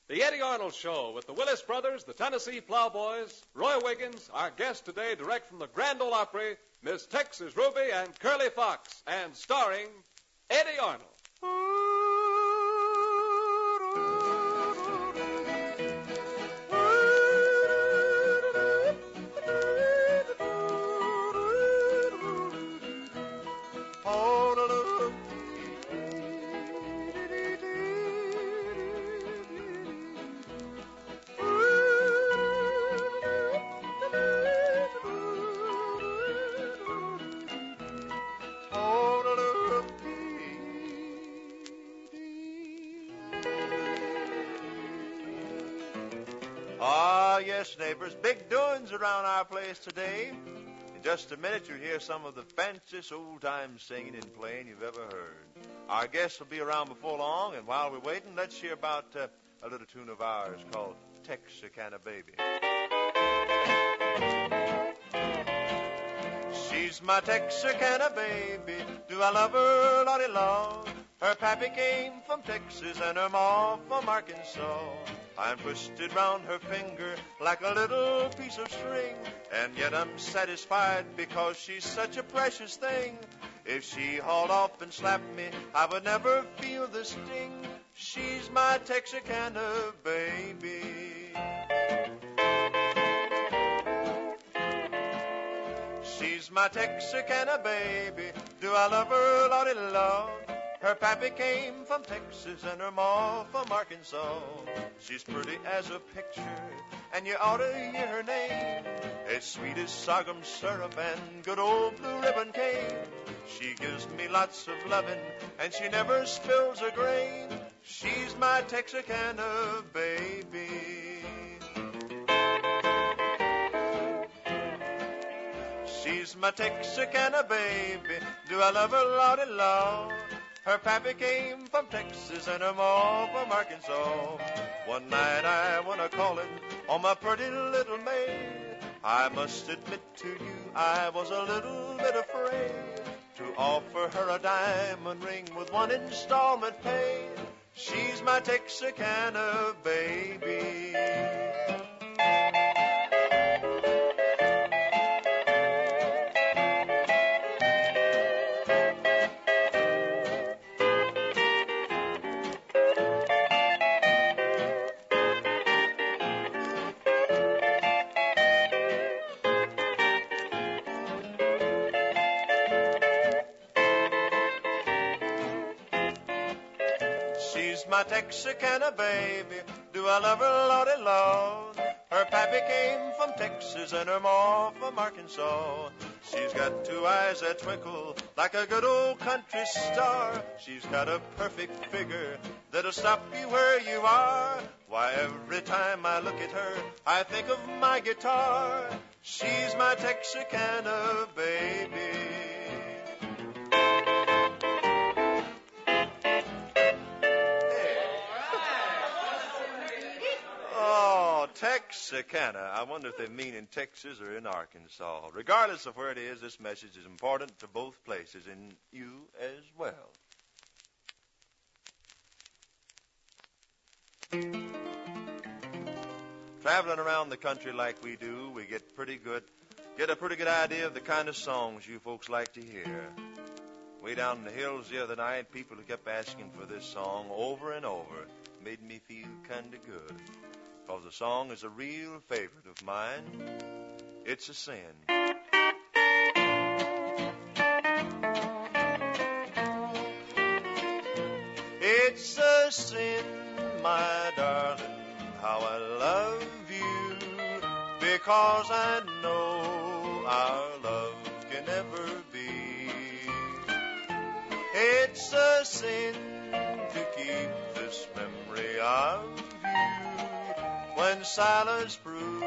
The Eddy Arnold Show with the Willis Brothers, the Tennessee Plowboys, Roy Wiggins, our guest today direct from the Grand Ole Opry, Miss Texas Ruby and Curly Fox, and starring Eddy Arnold. Yes, neighbors, big doings around our place today. In just a minute, you'll hear some of the fanciest old-time singing and playing you've ever heard. Our guests will be around before long, and while we're waiting, let's hear about a little tune of ours called Texarcana Baby. She's my Texarcana baby, do I love her, Lottie Lord? Her pappy came from Texas and her ma from Arkansas. I'm twisted round her finger like a little piece of string, and yet I'm satisfied because she's such a precious thing. If she hauled off and slapped me, I would never feel the sting. She's my Texarcana baby. She's my Texarcana baby, do I love her, Lordy Lord? Her pappy came from Texas and her ma from Arkansas. She's pretty as a picture, and you ought to hear her name. It's sweet as sorghum syrup and good old blue ribbon cane. She gives me lots of loving, and she never spills a grain. She's my Texarcana baby. She's my Texarcana baby, do I love her, Lordy Lord? Her pappy came from Texas and her ma from Arkansas. One night I went a-calling on my pretty little maid. I must admit to you I was a little bit afraid to offer her a diamond ring with one installment paid. She's my Texarcana baby. My Texarcana baby, do I love her, Lordy Lord? Her pappy came from Texas and her ma from Arkansas. She's got two eyes that twinkle like a good old country star. She's got a perfect figure that'll stop you where you are. Why, every time I look at her, I think of my guitar. She's my Texarcana baby. Texarcana. I wonder if they mean in Texas or in Arkansas. Regardless of where it is, this message is important to both places and you as well. Traveling around the country like we do, we get a pretty good idea of the kind of songs you folks like to hear. Way down in the hills the other night, people kept asking for this song over and over. It made me feel kind of good. Because the song is a real favorite of mine. It's a sin. It's a sin, my darling, how I love you, because I know our love can never be. It's a sin to keep this memory of you, when silence proves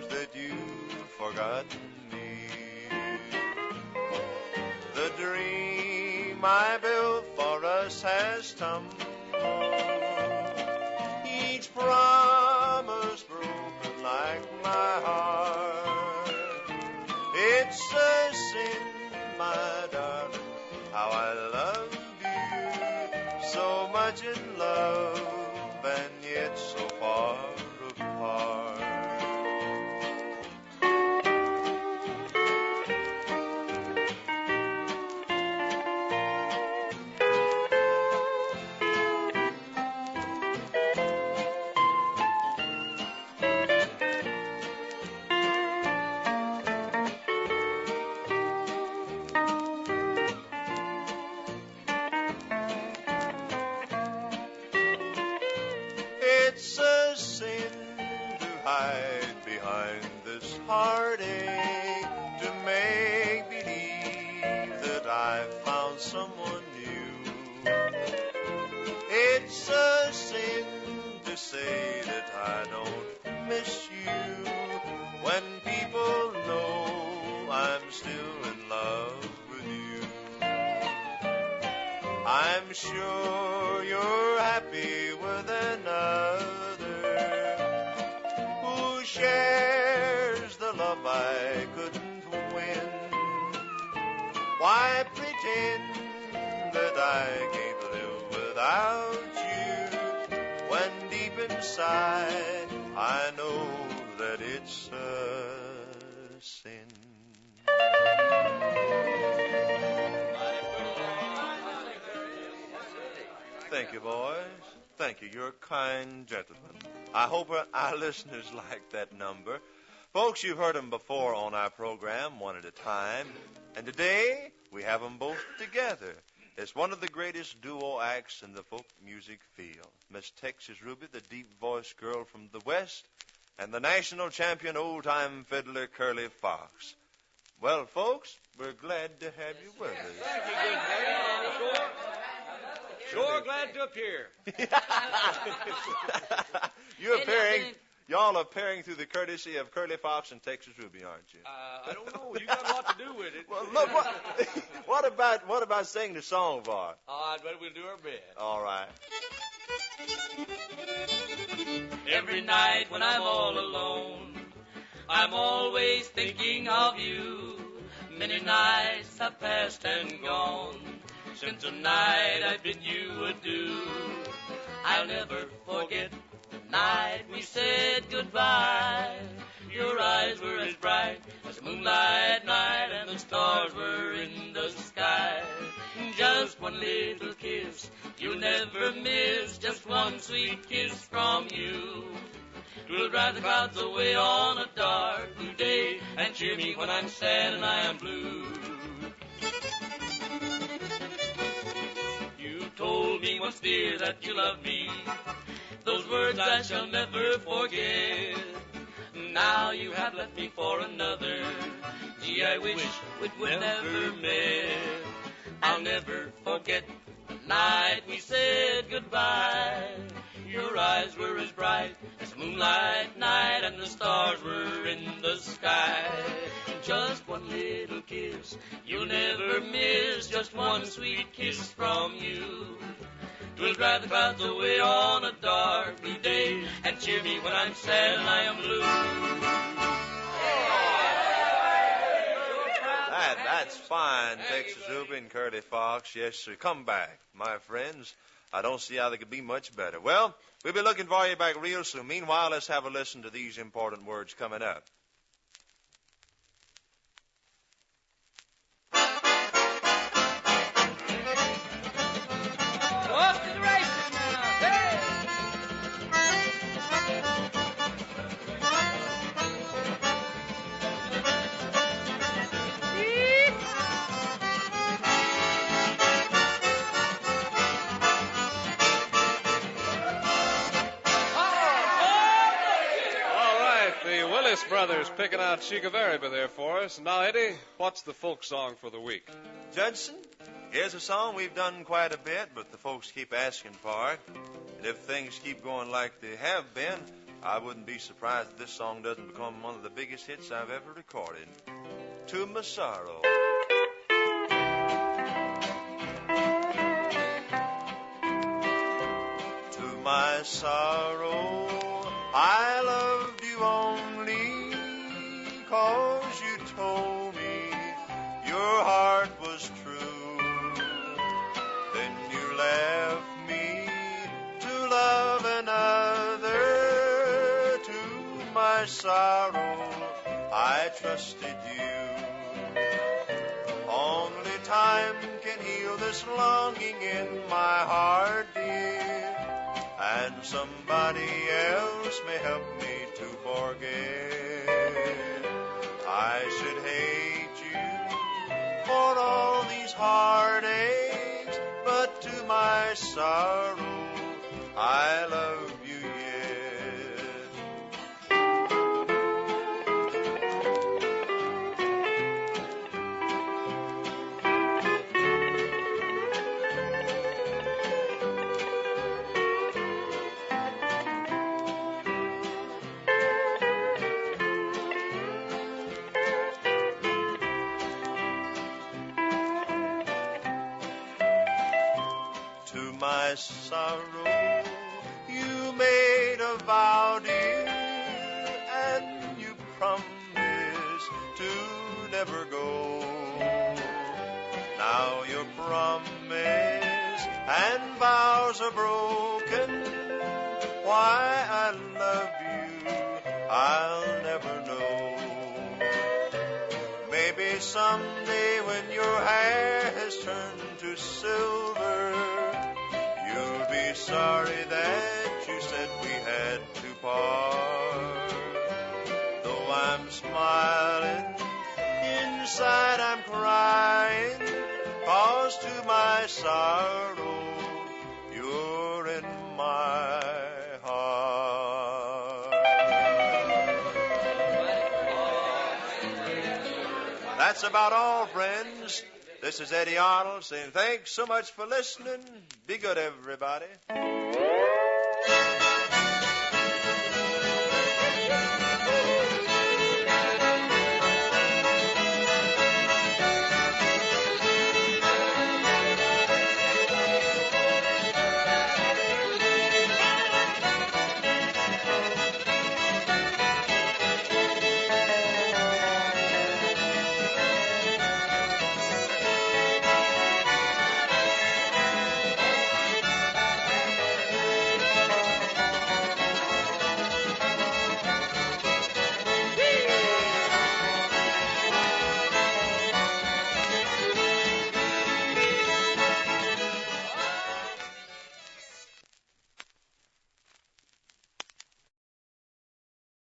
that you've forgotten me. The dream I built for us has tumbled, each promise broken like my heart. It's a sin, my darling, how I love you, so much in love and yet so far apart. It's a sin to hide behind this heartache, to make believe that I've found someone new. It's a sin to say that I don't miss you, when people know I'm still in love with you. I'm sure you're happy with another who shares the love I couldn't win. Why pretend that I can't live without you, when deep inside I know that it's a sin. Thank you, boys. Thank you. You're kind gentlemen. I hope our listeners like that number. Folks, you've heard them before on our program, one at a time. And today, we have them both together. It's one of the greatest duo acts in the folk music field. Miss Texas Ruby, the deep-voiced girl from the West, and the national champion old-time fiddler Curly Fox. Well, folks, we're glad to have you with us. Thank you, good man. Sure glad to appear. Y'all appearing through the courtesy of Curly Fox and Texas Ruby, aren't you? I don't know. You got a lot to do with it. Well, look, what about singing the song, Bart? I'd bet we'll do our best. All right. Every night when I'm all alone, I'm always thinking of you. Many nights have passed and gone since tonight I bid you adieu. I'll never forget the night we said goodbye. Your eyes were as bright as moonlight night, and the stars were in the sky. Just one little kiss you'll never miss, just one sweet kiss from you. Twill drive the clouds away on a dark blue day, and cheer me when I'm sad and I am blue. You told me once, dear, that you love me. Those words I shall never forget. Now you have left me for another. Gee, I wish we would never met. I'll never forget the night we said goodbye. Your eyes were as bright as moonlight night, and the stars were in the sky. Just one little kiss you'll never miss, just one sweet kiss from you. Twill drive the clouds away on a dark blue day, and cheer me when I'm sad and I am blue. That's fine, Texas Ruby and Curly Fox. Yes, sir. Come back, my friends. I don't see how they could be much better. Well, we'll be looking for you back real soon. Meanwhile, let's have a listen to these important words coming up. Off to the races now. Hey! Willis Brothers picking out Chica Variable there for us. Now, Eddie, what's the folk song for the week? Judson, here's a song we've done quite a bit, but the folks keep asking for it. And if things keep going like they have been, I wouldn't be surprised if this song doesn't become one of the biggest hits I've ever recorded. To My Sorrow. To my sorrow, I loved you only 'cause you told me your heart was true. Then you left me to love another. sorrow, I trusted you. Only time can heal this longing in my heart, dear, and somebody else may help me to forget. I should hate you for all these heartaches, but to my sorrow, I love you yet. To my sorrow, you made a vow, dear, and you promised to never go. Now your promise and vows are broken. Why I love you, I'll never know. Maybe someday when your hair has turned to silver, you'll be sorry that you said we had to part. Though I'm smiling, inside I'm crying, 'cause to my sorrow, you're in my heart. That's about all, friends. This is Eddie Arnold saying thanks so much for listening. Be good, everybody.